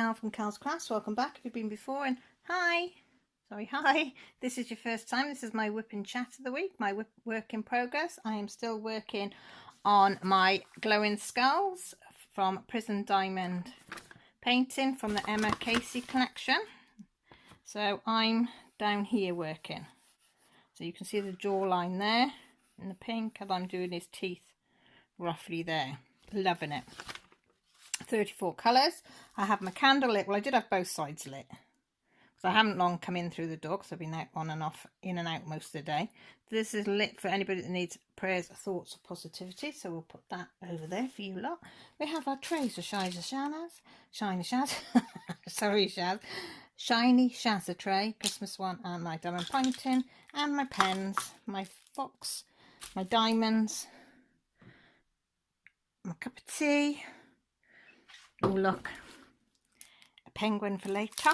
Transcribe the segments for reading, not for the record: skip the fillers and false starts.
Cal from Cal's Crafts. Welcome back if you've been before, and hi. This is your first time. This is my Whip and Chat of the week, my work in progress. I am still working on my glowing skulls from Prison Diamond painting from the Emma Casey collection. So I'm down here working. So you can see the jawline there in the pink, and I'm doing his teeth roughly there. Loving it. 34 colours. I have my candle lit. Well, I did have both sides lit because I haven't long come in through the door because I've been out on and off, in and out most of the day. This is lit for anybody that needs prayers, thoughts, or positivity. So we'll put that over there for you lot. We have our trays of Shiny Shazza tray, Christmas one, and my diamond painting, and my pens, my fox, my diamonds, my cup of tea. Oh look, a penguin for later,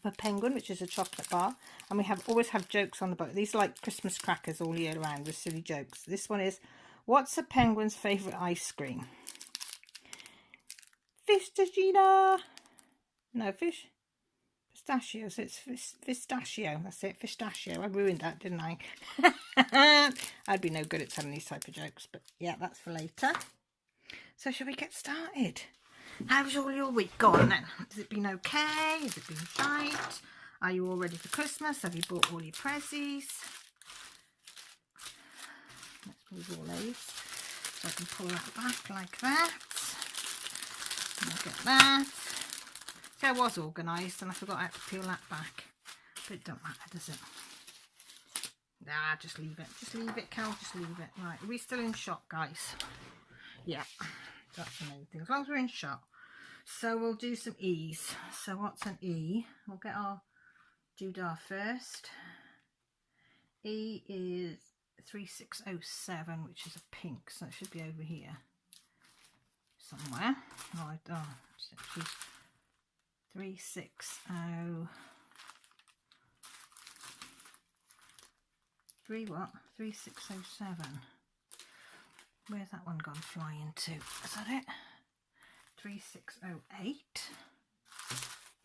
a penguin, which is a chocolate bar, and we always have jokes on the bottom. These are like Christmas crackers all year round with silly jokes. This one is, what's a penguin's favourite ice cream? Fistagina. No, pistachio, so it's pistachio. That's it, pistachio. I ruined that, didn't I? I'd be no good at telling these type of jokes, but yeah, that's for later. So shall we get started? How's all your week gone then? Has it been okay? Has it been shite? Are you all ready for Christmas? Have you bought all your prezzies? Let's move all these so I can pull that back like that. And I'll get that. See, I was organised and I forgot how to peel that back. But it don't matter, does it? Nah, just leave it. Just leave it, Cal. Just leave it. Right, are we still in shot, guys? Yeah, that's the main thing. As long as we're in shot. So we'll do some E's. So what's an E? We'll get our doodah first. E is 3607, which is a pink, so it should be over here somewhere. Right, oh, she's 360. What? 3607. Where's that one gone flying to? Is that it? 3608.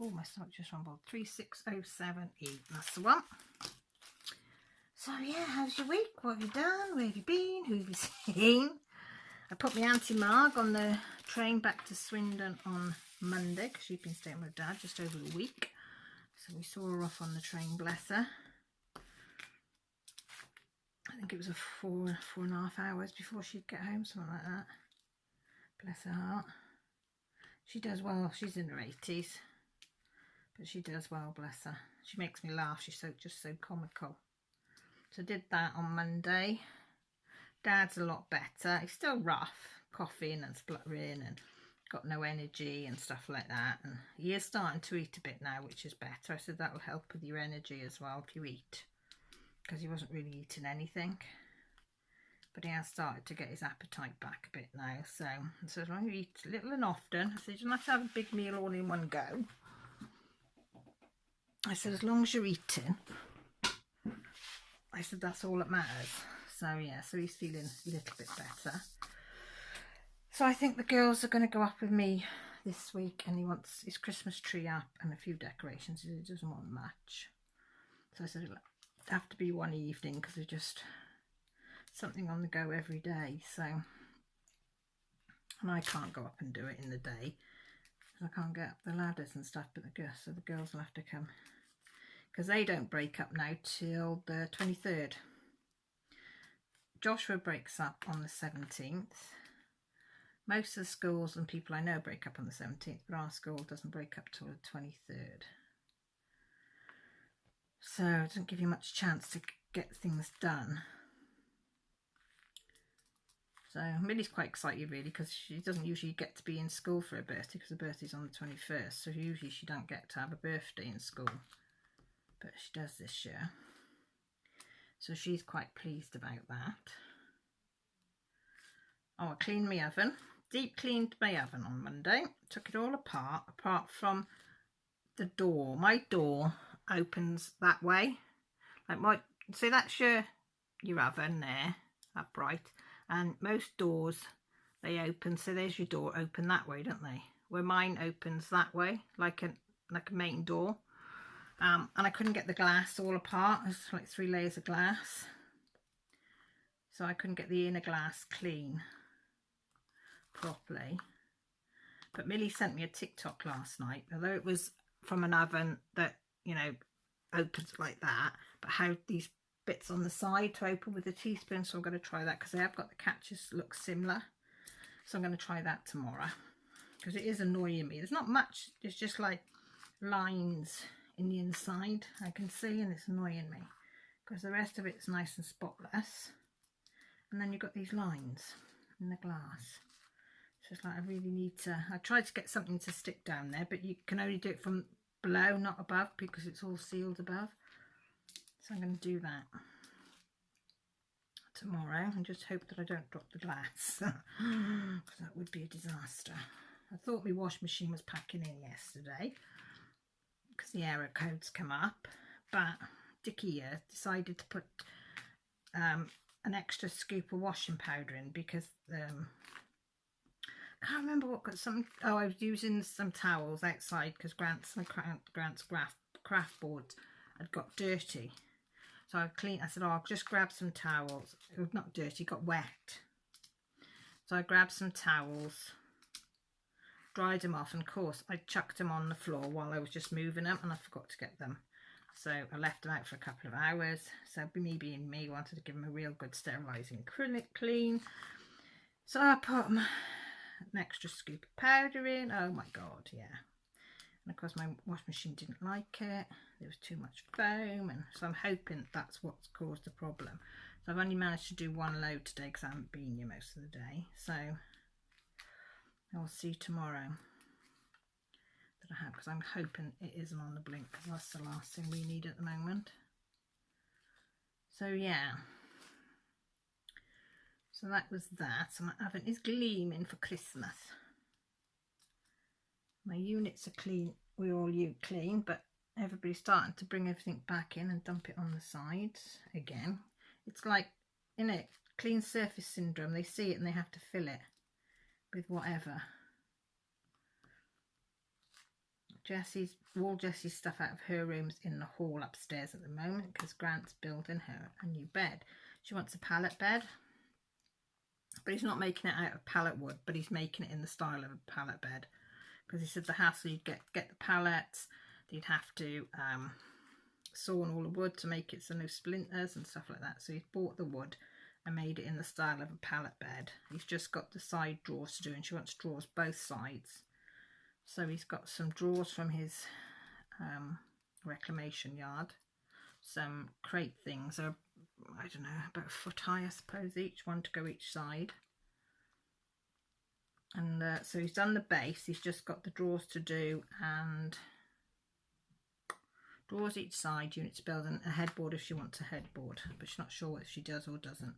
Oh, my stomach just rumbled. 3607E. That's the one. So yeah, how's your week? What have you done? Where have you been? Who have you seen? I put my Auntie Marg on the train back to Swindon on Monday because she'd been staying with Dad just over a week. So we saw her off on the train, bless her. I think it was 4.5 hours before she'd get home, something like that. Bless her heart. She does well. She's in her 80s, but she does well, bless her. She makes me laugh. She's just so comical. So I did that on Monday. Dad's a lot better. He's still rough, coughing and spluttering and got no energy and stuff like that. And he is starting to eat a bit now, which is better. I said that will help with your energy as well if you eat, because he wasn't really eating anything, but he has started to get his appetite back a bit now. So as long as you eat little and often, I said you don't have to have a big meal all in one go. I said as long as you're eating, I said that's all that matters. So yeah, so he's feeling a little bit better. So I think the girls are going to go up with me this week, and he wants his Christmas tree up and a few decorations. He doesn't want much. So I said have to be one evening because there's just something on the go every day. So, and I can't go up and do it in the day because I can't get up the ladders and stuff, but so the girls will have to come because they don't break up now till the 23rd. Joshua breaks up on the 17th. Most of the schools and people I know break up on the 17th, but our school doesn't break up till the 23rd. So it doesn't give you much chance to get things done. So Millie's quite excited really because she doesn't usually get to be in school for her birthday because her birthday's on the 21st. So usually she don't get to have a birthday in school. But she does this year. So she's quite pleased about that. Oh, I cleaned my oven. Deep cleaned my oven on Monday. Took it all apart from the door. My door opens that way, like so that's your oven there, upright, and most doors they open, so there's your door open that way, don't they? where mine opens that way, like a main door. And I couldn't get the glass all apart. It's like 3 layers of glass. So I couldn't get the inner glass clean properly. But Millie sent me a TikTok last night, although it was from an oven that, you know, opens like that, but how these bits on the side to open with a teaspoon. So I'm going to try that because they have got the catches look similar. So I'm going to try that tomorrow because it is annoying me. There's not much, it's just like lines in the inside I can see, and it's annoying me because the rest of it's nice and spotless, and then you've got these lines in the glass. So it's like I really need to, I tried to get something to stick down there, but you can only do it from below, not above, because it's all sealed above. So I'm going to do that tomorrow and just hope that I don't drop the glass because that would be a disaster. I thought my wash machine was packing in yesterday because the error codes come up, but Dickie here decided to put an extra scoop of washing powder in because I can't remember what got some. Oh, I was using some towels outside because Grant's craft board had got dirty. So I cleaned. I said, "Oh, I'll just grab some towels." It was not dirty, got wet. So I grabbed some towels, dried them off, and of course I chucked them on the floor while I was just moving them, and I forgot to get them. So I left them out for a couple of hours. So me being me, wanted to give them a real good sterilising clean. So I put an extra scoop of powder in. Oh my god, yeah. And of course my wash machine didn't like it. There was too much foam, and so I'm hoping that's what's caused the problem. So I've only managed to do one load today because I haven't been here most of the day. So I'll see tomorrow that I have, because I'm hoping it isn't on the blink, because that's the last thing we need at the moment. So yeah. So that was that. So my oven is gleaming for Christmas. My units are clean. We're all clean, but everybody's starting to bring everything back in and dump it on the sides again. It's like, in it, clean surface syndrome. They see it and they have to fill it with whatever. All Jessie's stuff out of her room's in the hall upstairs at the moment because Grant's building her a new bed. She wants a pallet bed, but he's not making it out of pallet wood, but he's making it in the style of a pallet bed. Because he said the hassle you'd get the pallets, you'd have to saw on all the wood to make it so no splinters and stuff like that. So he's bought the wood and made it in the style of a pallet bed. He's just got the side drawers to do, and she wants drawers both sides. So he's got some drawers from his reclamation yard. Some crate things are, I don't know, about a foot high I suppose each, one to go each side. And so he's done the base, he's just got the drawers to do, and drawers each side, units building a headboard if she wants a headboard, but she's not sure if she does or doesn't.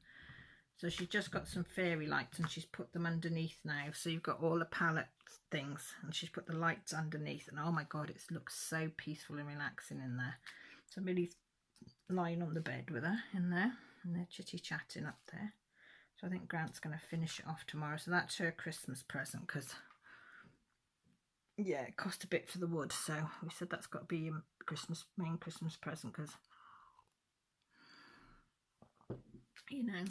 So she's just got some fairy lights and she's put them underneath now. So you've got all the palette things and she's put the lights underneath, and oh my god, it looks so peaceful and relaxing in there. So Millie's lying on the bed with her in there and they're chitty chatting up there. So I think Grant's going to finish it off tomorrow. So that's her Christmas present because, yeah, it cost a bit for the wood. So we said that's got to be a main Christmas present because, you know,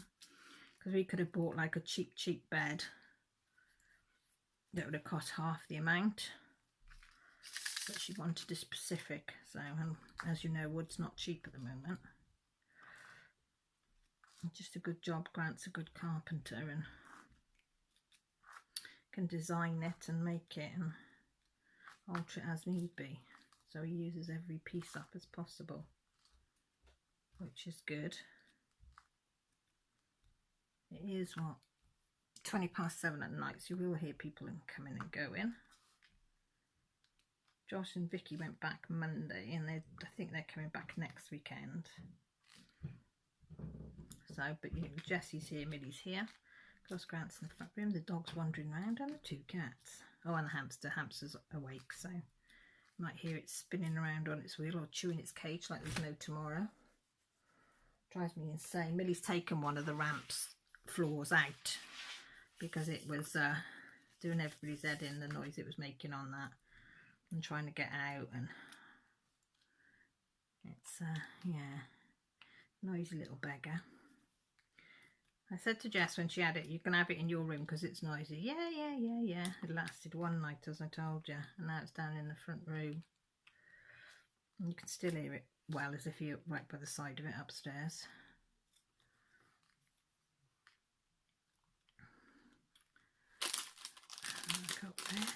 because we could have bought like a cheap bed that would have cost half the amount. But she wanted a specific. So, and as you know, wood's not cheap at the moment. Just a good job. Grant's a good carpenter and can design it and make it and alter it as need be. So he uses every piece up as possible, which is good. It is, what, 7:20 at night, so you will hear people coming and going. Josh and Vicky went back Monday, and I think they're coming back next weekend. So, but you know, Jessie's here, Millie's here. Plus Grant's in the front room, the dog's wandering around, and the 2 cats. Oh, and the hamster's awake, so you might hear it spinning around on its wheel or chewing its cage like there's no tomorrow. Drives me insane. Millie's taken one of the ramps floors out because it was doing everybody's head in, the noise it was making on that, and trying to get out, and it's yeah, noisy little beggar. I said to Jess when she had it, you can have it in your room because it's noisy. Yeah. It lasted one night, as I told you, and now it's down in the front room. And you can still hear it well, as if you're right by the side of it upstairs. Look up there.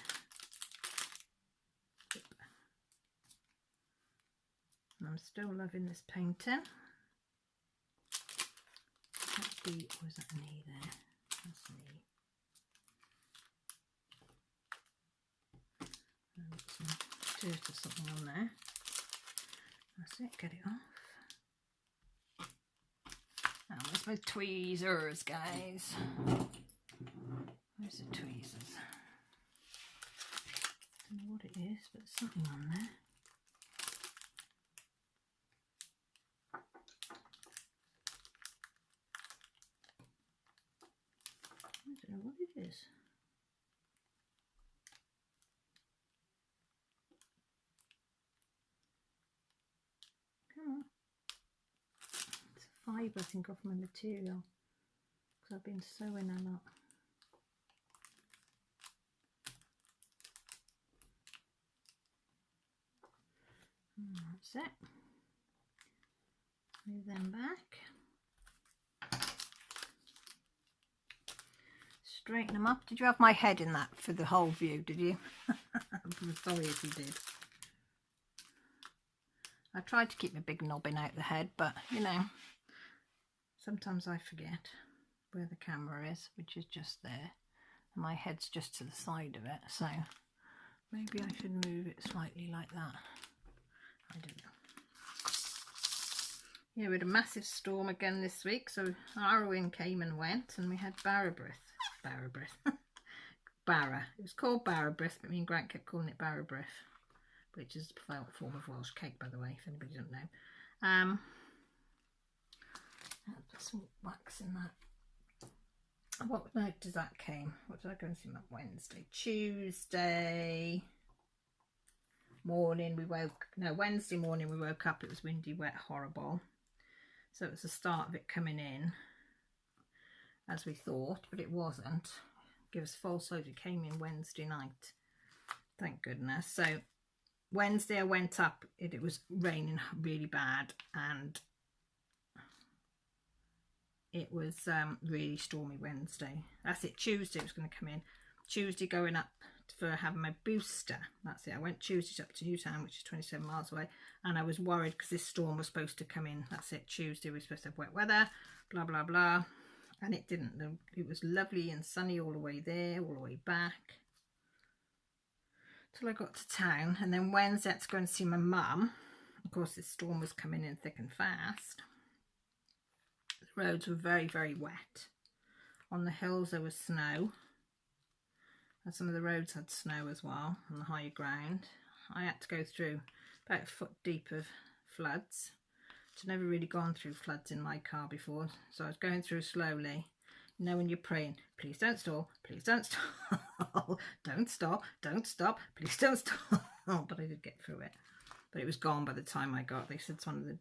And I'm still loving this painting. Or is that an E there? That's an E. And some dirt or something on there. That's it, get it off. Now, where's my tweezers, guys? Where's the tweezers? I don't know what it is, but there's something on there. I don't know what it is. Come on. It's a fibre, I think, off my material, because I've been sewing a lot. That's it. Move them back. Straighten them up. Did you have my head in that for the whole view, did you? I'm sorry if you did. I tried to keep my big knobbing out the head, but you know, sometimes I forget where the camera is, which is just there, and my head's just to the side of it, so maybe I should move it slightly like that. I don't know. Yeah, we had a massive storm again this week, so Arwen came and went, and we had Barra. It was called Barrabrith, but me and Grant kept calling it Barrabrith, which is a form of Welsh cake, by the way, if anybody doesn't know. I'll put some wax in that. What night does that came? What did I go and see on Wednesday? Tuesday morning Wednesday morning we woke up. It was windy, wet, horrible. So it was the start of it coming in, as we thought, but it wasn't. Give us false hope. It came in Wednesday night, thank goodness. So Wednesday I went up, it was raining really bad, and it was really stormy Wednesday. That's it. Tuesday it was going to come in. Tuesday going up for having my booster. That's it. I went Tuesday up to Newtown, which is 27 miles away, and I was worried because this storm was supposed to come in. That's it. Tuesday we were supposed to have wet weather, blah blah blah, and it didn't. It was lovely and sunny all the way there, all the way back, till I got to town. And then Wednesday I had to go and see my mum. Of course, this storm was coming in thick and fast. The roads were very, very wet. On the hills there was snow, and some of the roads had snow as well on the higher ground. I had to go through about a foot deep of floods. I'd never really gone through floods in my car before, so I was going through slowly. You know, when you're praying, please don't stop, please don't stop, don't stop, don't stop, please don't stop. But I did get through it. But it was gone by the time I got. They said some of the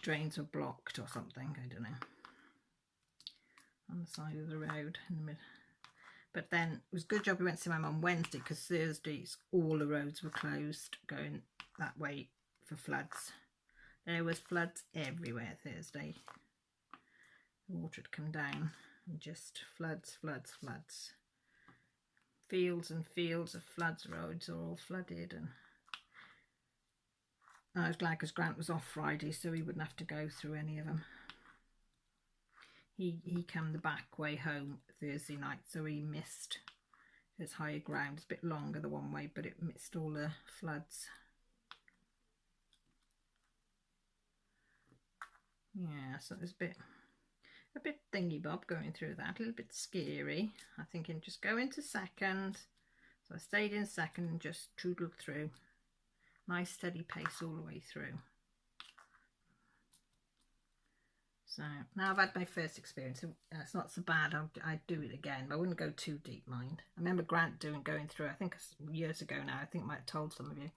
drains were blocked or something, I don't know, on the side of the road in the middle. But then it was a good job we went to see my mum Wednesday, because Thursdays all the roads were closed going that way for floods. There was floods everywhere Thursday. The water had come down, and just floods. Fields and fields of floods. Roads are all flooded, and I was glad because Grant was off Friday, so he wouldn't have to go through any of them. He came the back way home Thursday night, so he missed his higher ground. It's a bit longer the one way, but it missed all the floods. Yeah, so it was a bit thingy bob going through that, a little bit scary. I thinking just go into second, so I stayed in second and just trudled through. Nice steady pace all the way through. So now I've had my first experience. It's not so bad. I'd do it again, but I wouldn't go too deep, mind. I remember Grant going through, I think years ago now, I think I might have told some of you.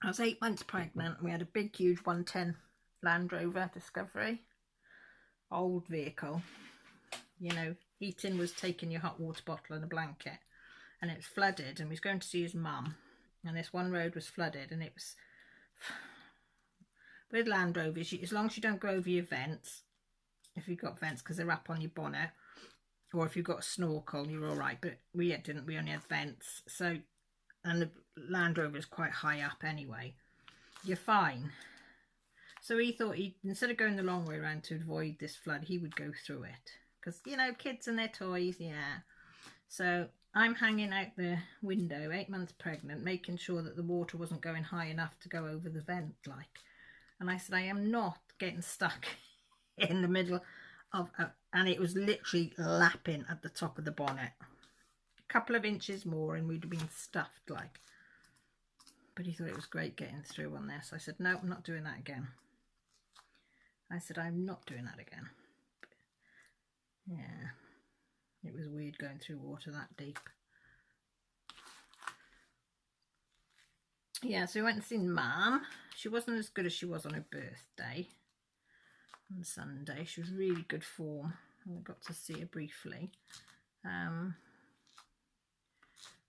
I was 8 months pregnant and we had a big, huge 110 Land Rover Discovery. Old vehicle. You know, heating was taking your hot water bottle and a blanket. And it was flooded and we was going to see his mum. And this one road was flooded and it was... With Land Rovers, as long as you don't go over your vents, if you've got vents because they're up on your bonnet, or if you've got a snorkel, you're all right. But we didn't. We only had vents. So, and the Land Rover is quite high up anyway. You're fine. So he thought instead of going the long way around to avoid this flood, he would go through it. Because, you know, kids and their toys, yeah. So I'm hanging out the window, 8 months pregnant, making sure that the water wasn't going high enough to go over the vent, like. And I said, I am not getting stuck in the middle of and it was literally lapping at the top of the bonnet. A couple of inches more and we'd have been stuffed, like. But he thought it was great getting through on this. I said, no, I'm not doing that again. I said, I'm not doing that again. But, yeah, it was weird going through water that deep. Yeah, so we went and seen Mum. She wasn't as good as she was on her birthday on Sunday. She was really good form. I got to see her briefly.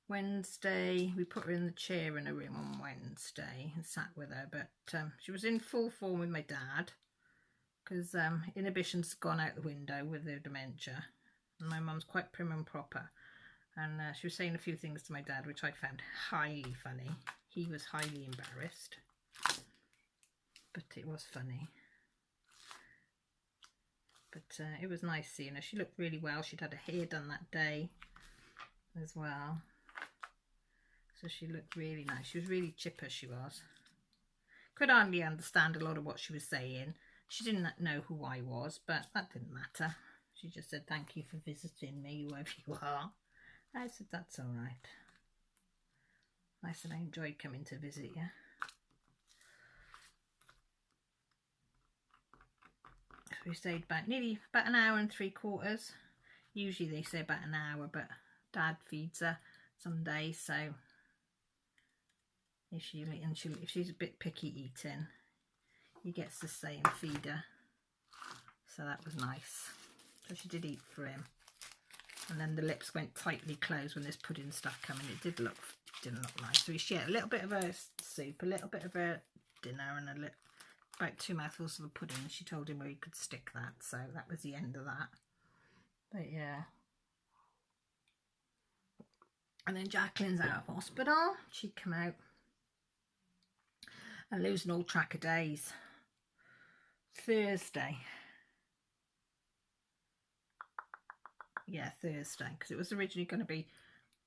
Wednesday, we put her in the chair in her room on Wednesday and sat with her. But she was in full form with my dad because inhibition's gone out the window with her dementia. And my mum's quite prim and proper. And she was saying a few things to my dad, which I found highly funny. He was highly embarrassed, but it was funny. But it was nice seeing her. She looked really well. She'd had her hair done that day as well. So she looked really nice. She was really chipper, she was. Could hardly understand a lot of what she was saying. She didn't know who I was, but that didn't matter. She just said, thank you for visiting me, whoever you are. I said, that's all right. I said, I enjoyed coming to visit you. So we stayed about an hour and 3/4. Usually they say about an hour, but Dad feeds her some days, so if she's a bit picky eating, he gets to stay and feed her. So that was nice. So she did eat for him. And then the lips went tightly closed when this pudding stuff came in. It didn't look nice. So we shared a little bit of her soup, a little bit of her dinner, and about 2 mouthfuls of the pudding. She told him where he could stick that. So that was the end of that. But yeah. And then Jaclyn's out of hospital. She'd come out and losing all track of days. Thursday. Yeah, Thursday, because it was originally going to be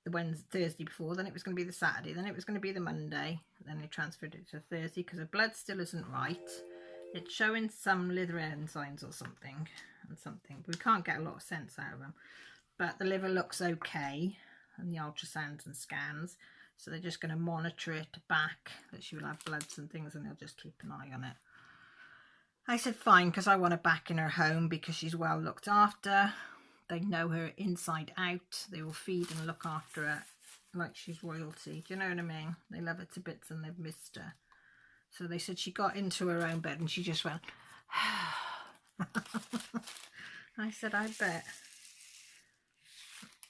the Thursday before, then it was going to be the Saturday, then it was going to be the Monday, then they transferred it to Thursday because her blood still isn't right. It's showing some liver enzymes or something, we can't get a lot of sense out of them. But the liver looks okay, and the ultrasounds and scans, so they're just going to monitor it back, that she will have bloods and things, and they'll just keep an eye on it. I said fine, because I want her back in her home because she's well looked after. They know her inside out. They will feed and look after her like she's royalty. Do you know what I mean? They love her to bits and they've missed her. So they said she got into her own bed and she just went, I said, I bet.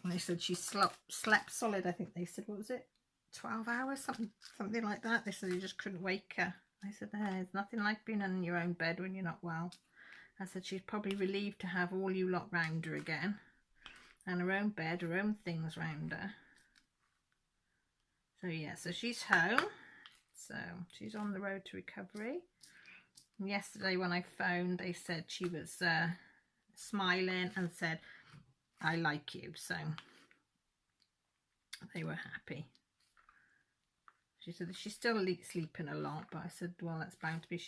And they said she slept solid, I think they said, what was it? 12 hours, something like that. They said you just couldn't wake her. I said, there's nothing like being in your own bed when you're not well. I said she's probably relieved to have all you lot round her again. And her own bed, her own things round her. So yeah, so she's home. So she's on the road to recovery. And yesterday when I phoned, they said she was smiling and said, I like you. So they were happy. She said that she's still sleeping a lot, but I said, well, that's bound to be.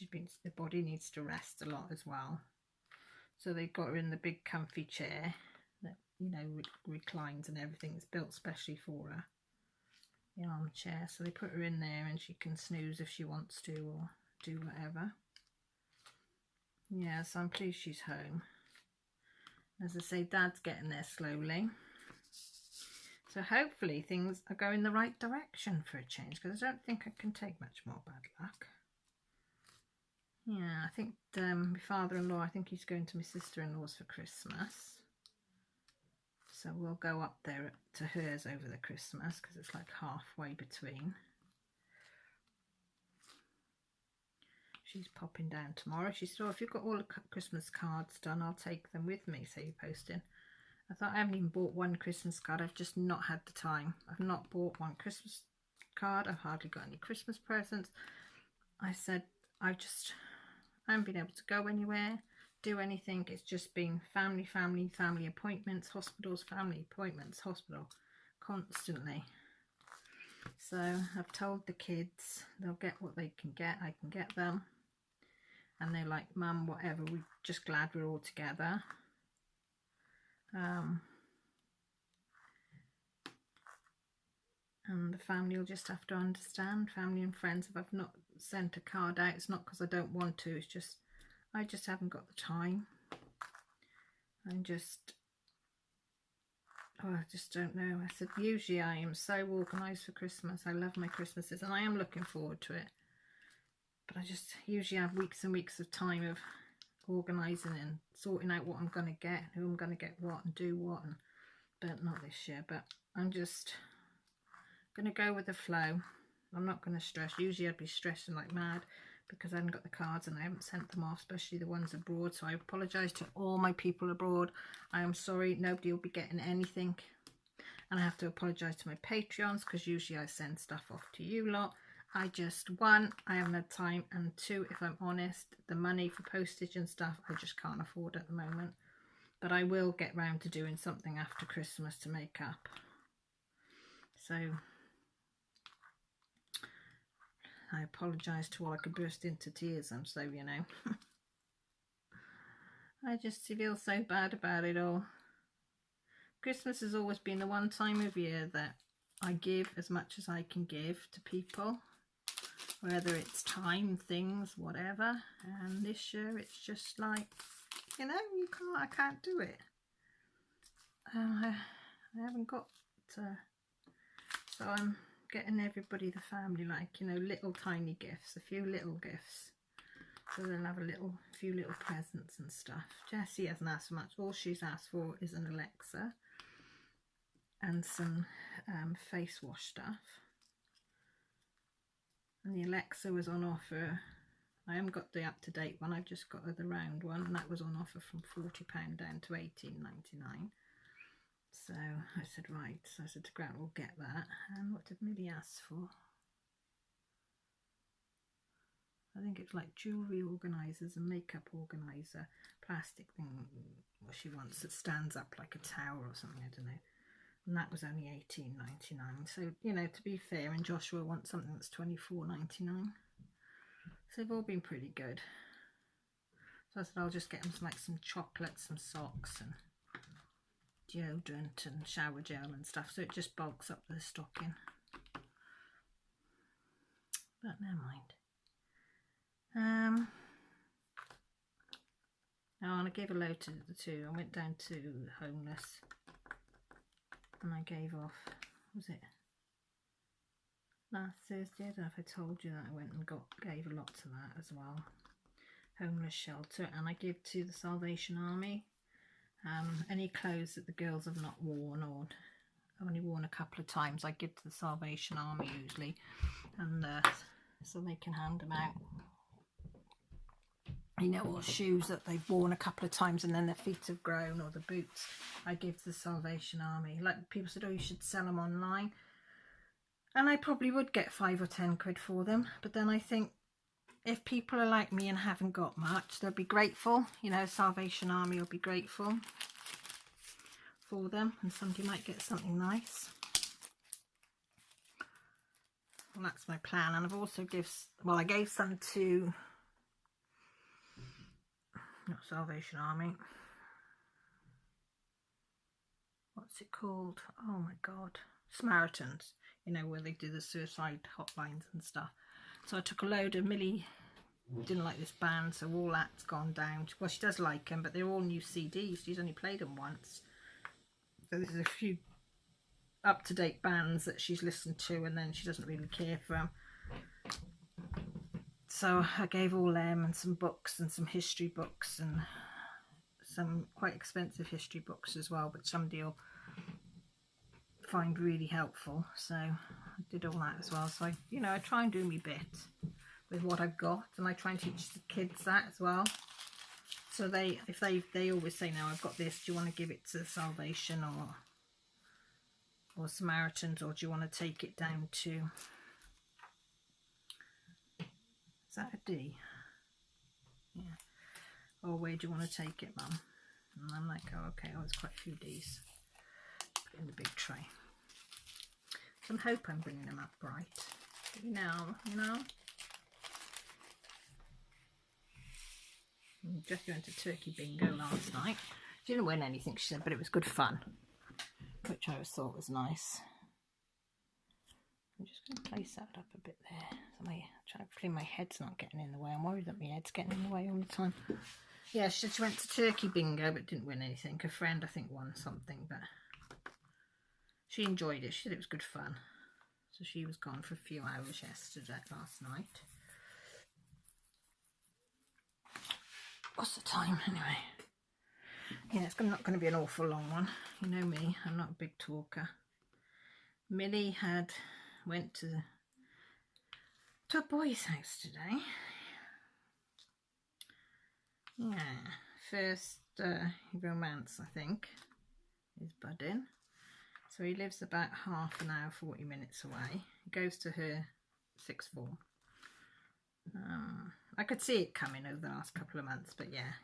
The body needs to rest a lot as well. So they got her in the big comfy chair that, you know, reclines and everything. It's built specially for her, the armchair. So they put her in there and she can snooze if she wants to or do whatever. yeah, so I'm pleased she's home. As I say, Dad's getting there slowly. So hopefully things are going the right direction for a change, because I don't think I can take much more bad luck. Yeah, I think my father-in-law, I think he's going to my sister-in-law's for Christmas. So we'll go up there to hers over the Christmas, because it's like halfway between. She's popping down tomorrow. She said, oh, if you've got all the Christmas cards done, I'll take them with me, so you're posting. I thought, I haven't even bought one Christmas card. I've just not had the time. I've not bought one Christmas card. I've hardly got any Christmas presents. I said, I haven't been able to go anywhere, do anything. It's just been family appointments, hospitals, family appointments, hospital, constantly. So I've told the kids they'll get what they can get. I can get them. And they're like, Mum, whatever, we're just glad we're all together. And the family will just have to understand, family and friends, if I've not sent a card out, it's not because I don't want to, it's just, I just haven't got the time. I just don't know. I said, usually I am so organised for Christmas. I love my Christmases and I am looking forward to it. But I just usually have weeks and weeks of time of organising and sorting out what I'm going to get, who I'm going to get what and do what. But not this year. But I'm just going to go with the flow. I'm not going to stress. Usually I'd be stressing like mad because I haven't got the cards and I haven't sent them off, especially the ones abroad. So I apologise to all my people abroad. I am sorry, nobody will be getting anything. And I have to apologise to my Patreons because usually I send stuff off to you lot. One, I haven't had time, and two, if I'm honest, the money for postage and stuff I just can't afford at the moment. But I will get round to doing something after Christmas to make up. So I apologise to all. I could burst into tears, I'm so, you know. I just feel so bad about it all. Christmas has always been the one time of year that I give as much as I can give to people. Whether it's time, things, whatever. And this year it's just like, you know, I can't do it. I haven't got to, so I'm getting everybody, the family, like, you know, little tiny gifts, a few little gifts. So they'll have a few little presents and stuff. Jessie hasn't asked for much. All she's asked for is an Alexa and some face wash stuff. And the Alexa was on offer. I haven't got the up-to-date one, I've just got the round one, and that was on offer from £40 down to £18.99. So I said, right, so I said to Grant, we'll get that. And what did Millie ask for? I think it's like jewellery organisers and makeup organiser, plastic thing, what she wants that stands up like a tower or something, I don't know. And that was only £18.99. So, you know, to be fair, and Joshua wants something that's £24.99. So they've all been pretty good. So I said I'll just get them some chocolates, some socks and deodorant and shower gel and stuff. So it just bulks up the stocking. But never mind. Oh, and I gave a load to the two. I went down to homeless. And I gave off, was it last Thursday? I don't know if I told you that I went and gave a lot to that as well. Homeless shelter, and I give to the Salvation Army. Any clothes that the girls have not worn or only worn a couple of times, I give to the Salvation Army usually, and so they can hand them out. You know, or shoes that they've worn a couple of times and then their feet have grown, or the boots, I give to the Salvation Army. Like, people said, oh, you should sell them online. And I probably would get 5 or 10 quid for them. But then I think if people are like me and haven't got much, they'll be grateful. You know, Salvation Army will be grateful for them. And somebody might get something nice. Well, that's my plan. And I've also I gave some to... not Salvation Army. What's it called? Oh my God. Samaritans. You know, where they do the suicide hotlines and stuff. So I took a load of Millie didn't like this band, so all that's gone down. Well, she does like them, but they're all new CDs. She's only played them once. So there's a few up-to-date bands that she's listened to, and then she doesn't really care for them. So I gave all them and some books and some history books and some quite expensive history books as well, but somebody will find really helpful. So I did all that as well. So I, you know, I try and do my bit with what I've got, and I try and teach the kids that as well. So they always say, now I've got this, do you want to give it to Salvation or Samaritans, or do you want to take it down to, is that a D? Yeah. Or where do you want to take it, Mum? And I'm like, oh, okay, oh, there's quite a few D's. Put it in the big tray. So I hope I'm bringing them up right. You know. Jackie went to turkey bingo last night. She didn't win anything, she said, but it was good fun, which I always thought was nice. I'm just going to place that up a bit there. So hopefully my head's not getting in the way. I'm worried that my head's getting in the way all the time. Yeah, she said she went to turkey bingo but didn't win anything. Her friend, I think, won something, but she enjoyed it. She said it was good fun. So she was gone for a few hours last night. What's the time anyway? Yeah, it's not going to be an awful long one. You know me, I'm not a big talker. Millie went to a boy's house today. Yeah, first romance, I think, is budding. So he lives about half an hour, 40 minutes away. He goes to her sixth form. I could see it coming over the last couple of months, but yeah,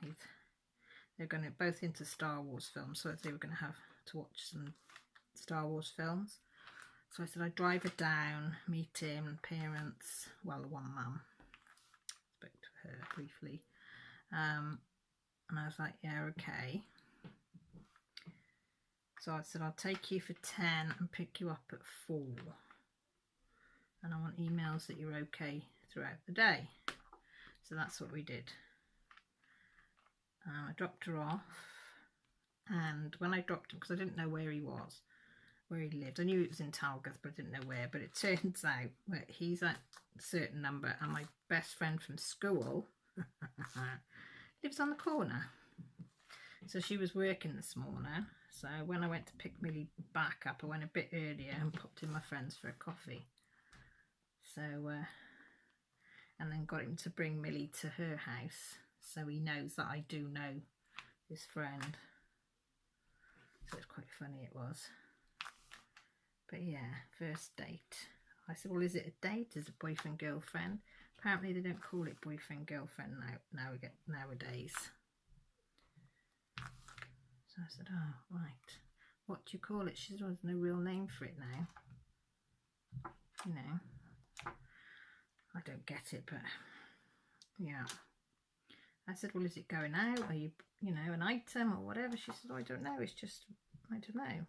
they're going to both into Star Wars films, so they were going to have to watch some Star Wars films. So I said I'd drive her down, meet him, parents, well, the one mum. Spoke to her briefly. And I was like, yeah, okay. So I said, I'll take you for 10 and pick you up at 4. And I want emails that you're okay throughout the day. So that's what we did. I dropped her off. And when I dropped him, because I didn't know where he was, where he lived. I knew it was in Talgath, but I didn't know where. But it turns out that he's at a certain number, and my best friend from school lives on the corner. So she was working this morning. So when I went to pick Millie back up, I went a bit earlier and popped in my friends for a coffee. So, and then got him to bring Millie to her house. So he knows that I do know his friend. So it's quite funny it was. But yeah, first date. I said, well, is it a date? Is it boyfriend, girlfriend? Apparently they don't call it boyfriend, girlfriend nowadays. So I said, oh, right. What do you call it? She said, well, there's no real name for it now. You know, I don't get it, but yeah. I said, well, is it going out? Are you, an item or whatever? She said, oh, I don't know. It's just, I don't know.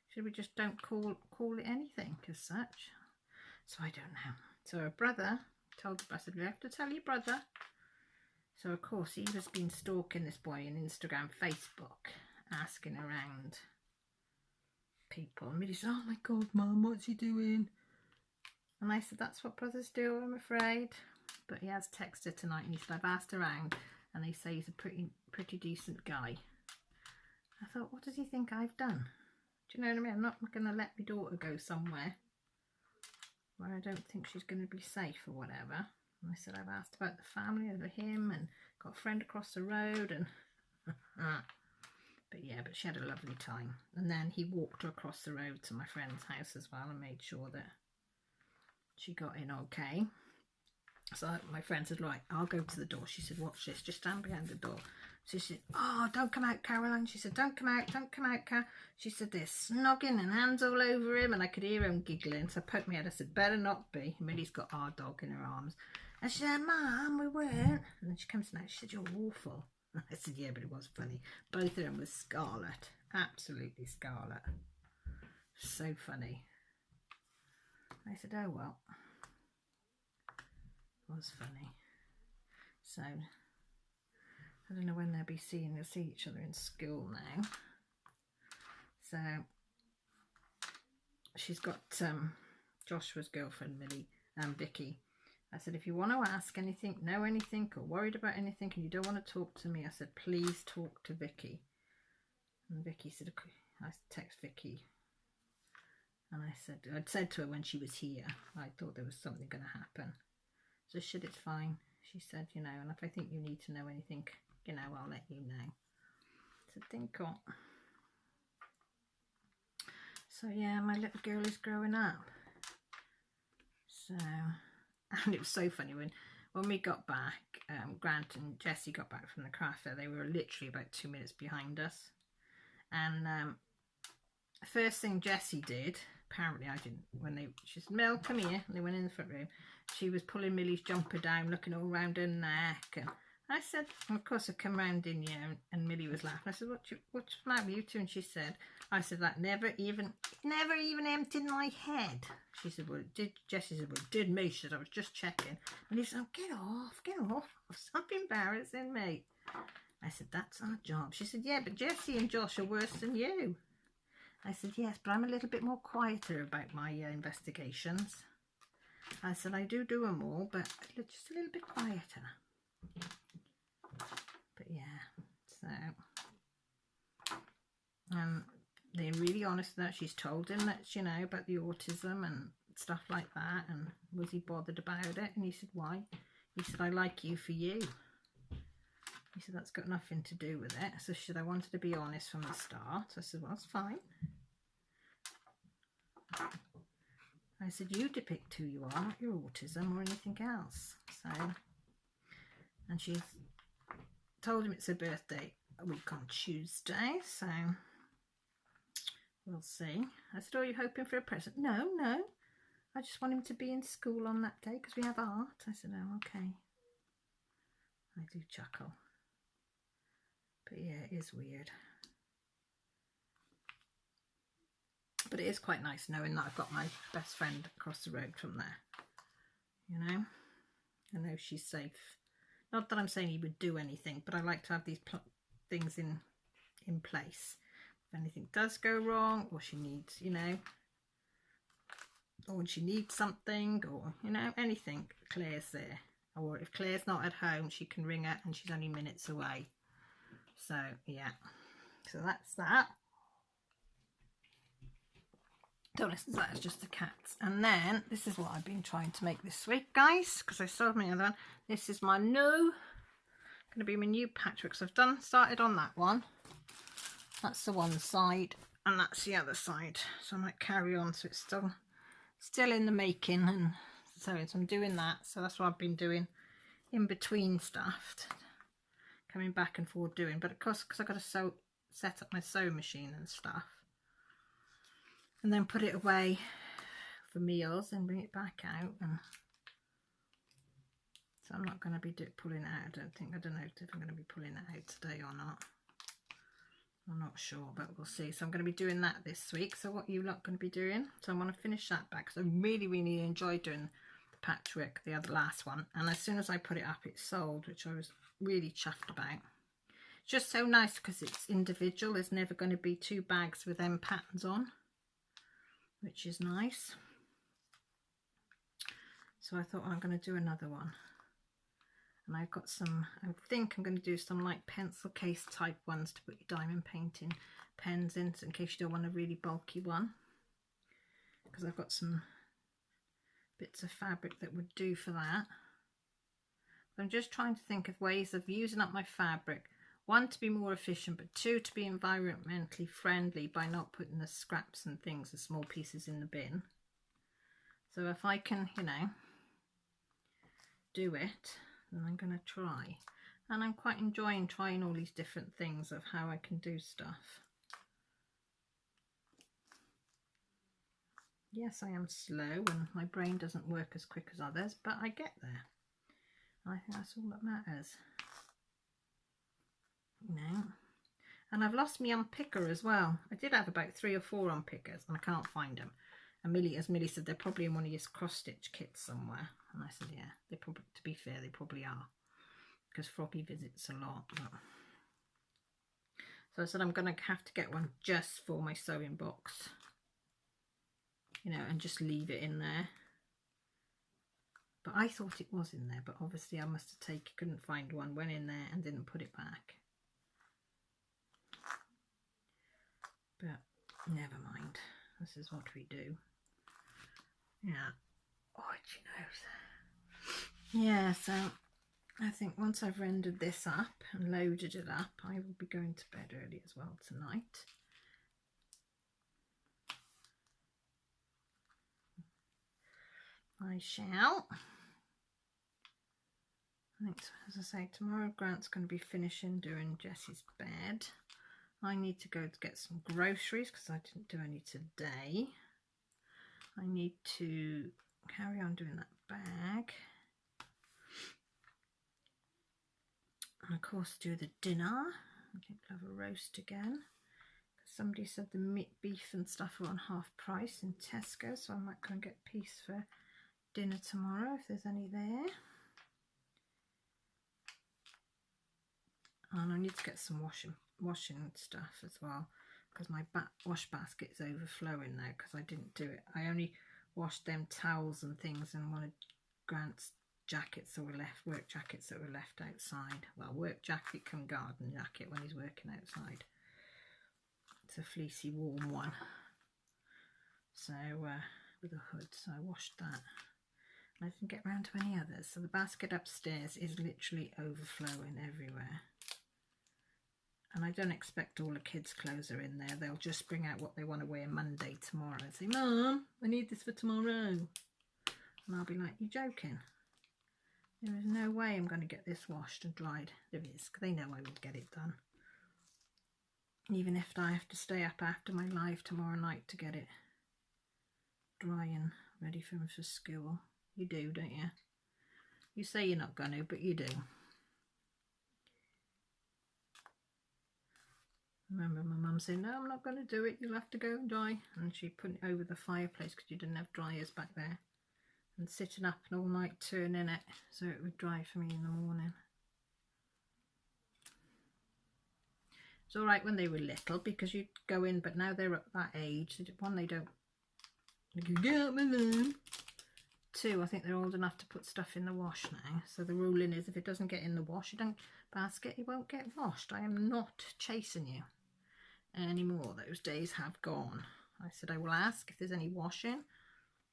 Should we just don't call it anything as such? So I don't know. So her brother told her, I said, we have to tell your brother. So of course he was been stalking this boy on Instagram, Facebook, asking around people. And Millie said, oh my God, Mum, what's he doing? And I said, that's what brothers do, I'm afraid. But he has texted her tonight and he said, I've asked around and they say he's a pretty decent guy. I thought, what does he think I've done? Do you know what I mean? I'm not going to let my daughter go somewhere where I don't think she's going to be safe or whatever. And I said, I've asked about the family over him and got a friend across the road and but yeah, but she had a lovely time. And then he walked her across the road to my friend's house as well and made sure that she got in okay. So my friend said, right, I'll go to the door. She said, watch this, just stand behind the door. So she said, oh, don't come out, Caroline. She said, don't come out, Car. She said, they're snogging and hands all over him. And I could hear him giggling. So I poked my head. I said, better not be. Millie's got our dog in her arms. And she said, Mum, we weren't. And then she comes to me, she said, you're awful. I said, yeah, but it was funny. Both of them were scarlet. Absolutely scarlet. So funny. I said, oh, well. It was funny. So I don't know when they'll see each other in school now. So she's got Joshua's girlfriend, Millie and Vicky. I said, if you want to ask anything, know anything, or worried about anything, and you don't want to talk to me, I said, please talk to Vicky. And Vicky said, I text Vicky, and I'd said to her when she was here, I thought there was something going to happen. So she said, it's fine. She said, you know, and if I think you need to know anything, you know, I'll let you know. So think on. So yeah, my little girl is growing up. So, and it was so funny when we got back, Grant and Jessie got back from the craft fair. They were literally about 2 minutes behind us. And the first thing Jessie did, apparently I didn't, she said, Mel, come here. And they went in the front room. She was pulling Millie's jumper down, looking all round her neck. And I said, of course I come round in here, and Millie was laughing. I said, what's the matter with you two? And she said, I said, that never even emptied my head. She said, well, it did. Jessie said, well, it did me. She said, I was just checking. And he said, oh, get off. Stop embarrassing me. I said, that's our job. She said, yeah, but Jessie and Josh are worse than you. I said, yes, but I'm a little bit more quieter about my investigations. I said, I do them all, but just a little bit quieter. But yeah, so they're really honest that she's told him that, you know, about the autism and stuff like that, and was he bothered about it? And he said, why? He said, I like you for you. He said, that's got nothing to do with it. So she said, I wanted to be honest from the start. I said, well, that's fine. I said, you depict who you are, not your autism or anything else. So, and she's told him it's her birthday a week on Tuesday, so we'll see. I said, are you hoping for a present? No, I just want him to be in school on that day because we have art. I said, oh, okay. I do chuckle. But yeah, it is weird. But it is quite nice knowing that I've got my best friend across the road from there. You know? I know she's safe. Not that I'm saying he would do anything, but I like to have these things in place. If anything does go wrong, or she needs, you know, or when she needs something, or, you know, anything, Claire's there. Or if Claire's not at home, she can ring her and she's only minutes away. So, yeah. So that's that. Don't listen to that, it's just the cats. And then, this is what I've been trying to make this week, guys, because I sold my other one. This is my new, going to be my new patchwork. So I've started on that one. That's the one side, and that's the other side. So I might carry on, so it's still in the making, and so I'm doing that. So that's what I've been doing in between stuff, coming back and forth doing. But of course, because I've got to set up my sewing machine and stuff, and then put it away for meals and bring it back out. And so I'm not going to be pulling it out. I don't know if I'm going to be pulling it out today or not. I'm not sure, but we'll see. So I'm going to be doing that this week. So what are you lot going to be doing? So I want to finish that back because I really enjoyed doing the patchwork, the last one. And as soon as I put it up, it sold, which I was really chuffed about. It's just so nice because it's individual. There's never going to be 2 bags with them patterns on, which is nice. So I thought, I'm going to do another one. And I've got some, I think I'm going to do some like pencil case type ones to put your diamond painting pens in case you don't want a really bulky one. Because I've got some bits of fabric that would do for that. I'm just trying to think of ways of using up my fabric. 1, to be more efficient, but 2, to be environmentally friendly by not putting the scraps and things, the small pieces, in the bin. So if I can, you know, do it, then I'm going to try. And I'm quite enjoying trying all these different things of how I can do stuff. Yes, I am slow and my brain doesn't work as quick as others, but I get there. I think that's all that matters. You know. And I've lost my unpicker as well. I did have about 3 or 4 unpickers and I can't find them. And as Millie said, they're probably in one of his cross-stitch kits somewhere. And I said, yeah, they probably, to be fair, they probably are. because Froggy visits a lot. But... so I said I'm going to have to get one just for my sewing box, you know, and just leave it in there. But I thought it was in there, but obviously I must have couldn't find one, went in there and didn't put it back. But never mind, this is what we do. Yeah. Oh, she knows. Yeah, so I think once I've rendered this up and loaded it up, I will be going to bed early as well tonight. I shall. I think, as I say, tomorrow Grant's going to be finishing doing Jessie's bed. I need to go to get some groceries because I didn't do any today. I need to carry on doing that bag. And of course do the dinner. I think we'll have a roast again. Somebody said the meat, beef and stuff are on half price in Tesco, so I might go and get a piece for dinner tomorrow if there's any there. And I need to get some washing stuff as well, because my wash basket is overflowing now because I didn't do it. I only washed them towels and things and one of Grant's jackets that were left, work jackets that were left outside. Well, work jacket come garden jacket when he's working outside. It's a fleecy warm one, so with a hood, so I washed that. I didn't get round to any others, so the basket upstairs is literally overflowing everywhere. And I don't expect all the kids' clothes are in there. They'll just bring out what they want to wear Monday, tomorrow, and say, Mum, I need this for tomorrow. And I'll be like, you joking? There is no way I'm going to get this washed and dried. There is, because they know I will get it done. Even if I have to stay up after my live tomorrow night to get it dry and ready for them for school. You do, don't you? You say you're not going to, but you do. Remember my mum saying, no, I'm not going to do it, you'll have to go and dry. And she put it over the fireplace because you didn't have dryers back there. And sitting up all night turning it so it would dry for me in the morning. It's alright when they were little because you'd go in, but now they're at that age. One, they don't get up with them. Two, I think they're old enough to put stuff in the wash now. So the ruling is if it doesn't get in the wash, basket, it won't get washed. I am not chasing you anymore. Those days have gone. I said I will ask if there's any washing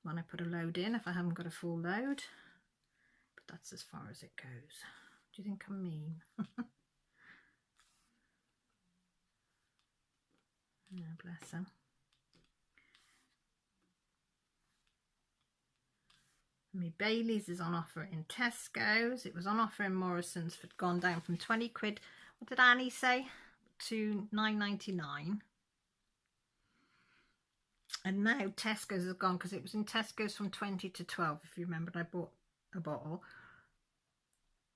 when I put a load in, if I haven't got a full load. But that's as far as it goes. Do you think I'm mean? Oh, bless them. My Bailey's is on offer in Tesco's. It was on offer in Morrison's, for gone down from 20 quid. What did Annie say? To £9.99. And now Tesco's has gone, because it was in Tesco's from 20 to 12, if you remember. I bought a bottle.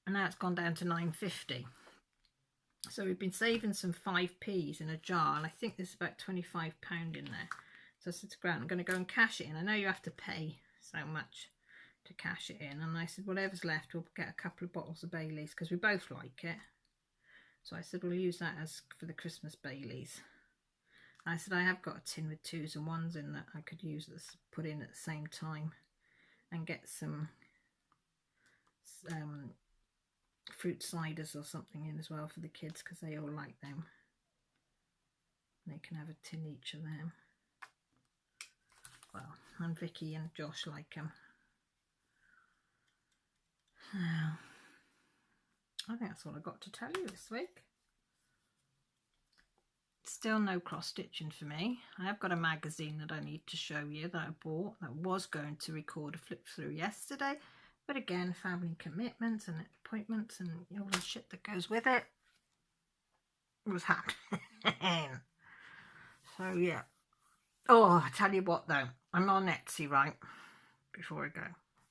And now it's gone down to £9.50. So we've been saving some 5p's in a jar, and I think there's about £25 in there. So I said to Grant, I'm going to go and cash it in. I know you have to pay so much to cash it in. And I said, whatever's left, we'll get a couple of bottles of Bailey's, because we both like it. So I said, we'll use that as for the Christmas Bailey's. And I said, I have got a tin with 2s and 1s in that I could use this, put in at the same time, and get some fruit ciders or something in as well for the kids, because they all like them. They can have a tin each of them. Well, and Vicky and Josh like them. Now, I think that's all I got to tell you this week. Still no cross stitching for me. I have got a magazine that I need to show you that I bought, that was going to record a flip through yesterday, but again, family commitments and appointments and all the shit that goes with it was happening. So yeah. Oh, I tell you what though, I'm on Etsy, right? Before I go,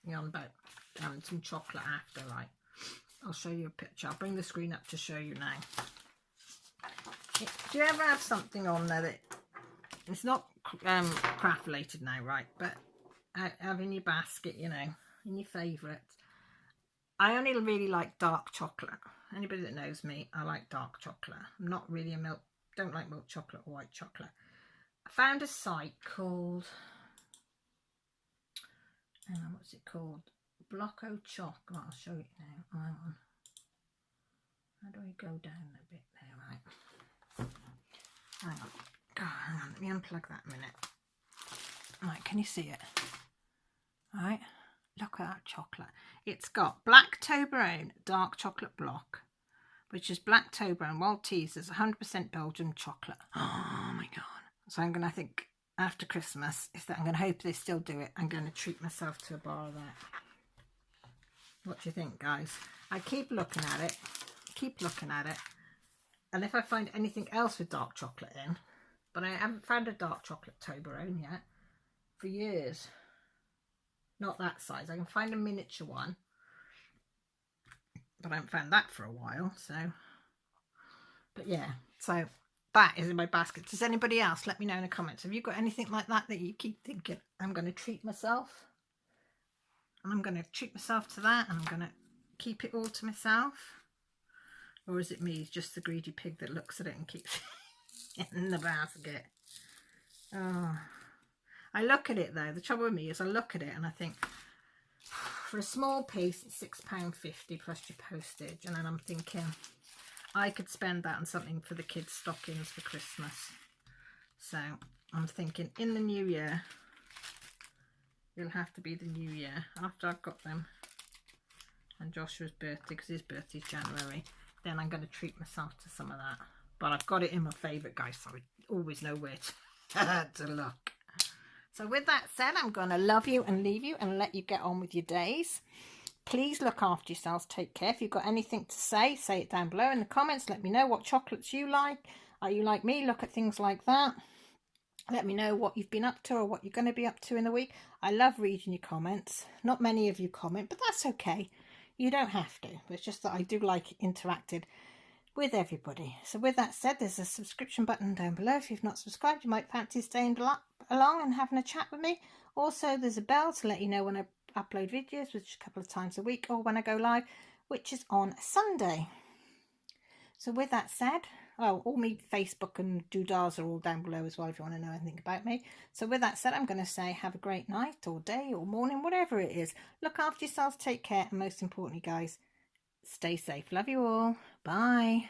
you're on about having some chocolate after, right? I'll show you a picture. I'll bring the screen up to show you now. Do you ever have something on there that it's not craft related now, right? But have in your basket, you know, in your favourites. I only really like dark chocolate. Anybody that knows me, I like dark chocolate. I'm not really a don't like milk chocolate or white chocolate. I found a site called, what's it called? Blocko Choc. Oh, I'll show you now. Oh, hang on. How do I go down a bit there? Right. Hang on. God, hang on. Let me unplug that a minute. Right, can you see it? Right. Look at that chocolate. It's got Black Toblerone dark chocolate block, which is Black Toblerone wild teasers, 100% Belgian chocolate. Oh my god! So I'm gonna think after Christmas, I'm gonna hope they still do it. I'm gonna treat myself to a bar of that. What do you think, guys? I keep looking at it, and if I find anything else with dark chocolate in, but I haven't found a dark chocolate Toblerone yet for years. Not that size. I can find a miniature one, but I haven't found that for a while. So, but yeah, so that is in my basket. Does anybody else? Let me know in the comments. Have you got anything like that you keep thinking, I'm going to treat myself? And I'm going to treat myself to that, and I'm going to keep it all to myself? Or is it me, just the greedy pig that looks at it and keeps it in the basket? Oh, I look at it though. The trouble with me is I look at it and I think, for a small piece, it's £6.50 plus your postage. And then I'm thinking, I could spend that on something for the kids' stockings for Christmas. So I'm thinking in the new year, it'll have to be the new year, after I've got them and Joshua's birthday, because his birthday's January, then I'm going to treat myself to some of that. But I've got it in my favourite, guys, so I always know where to look. So with that said, I'm going to love you and leave you and let you get on with your days. Please look after yourselves. Take care. If you've got anything to say it down below in the comments. Let me know what chocolates you like. Are you like me? Look at things like that. Let me know what you've been up to or what you're going to be up to in the week. I love reading your comments. Not many of you comment, but that's okay. You don't have to. It's just that I do like interacting with everybody. So with that said, there's a subscription button down below. If you've not subscribed, you might fancy staying along and having a chat with me. Also, there's a bell to let you know when I upload videos, which is a couple of times a week, or when I go live, which is on Sunday. So with that said, all my Facebook and doodahs are all down below as well if you want to know anything about me. So with that said, I'm going to say have a great night or day or morning, whatever it is. Look after yourselves, take care, and most importantly, guys, stay safe. Love you all. Bye.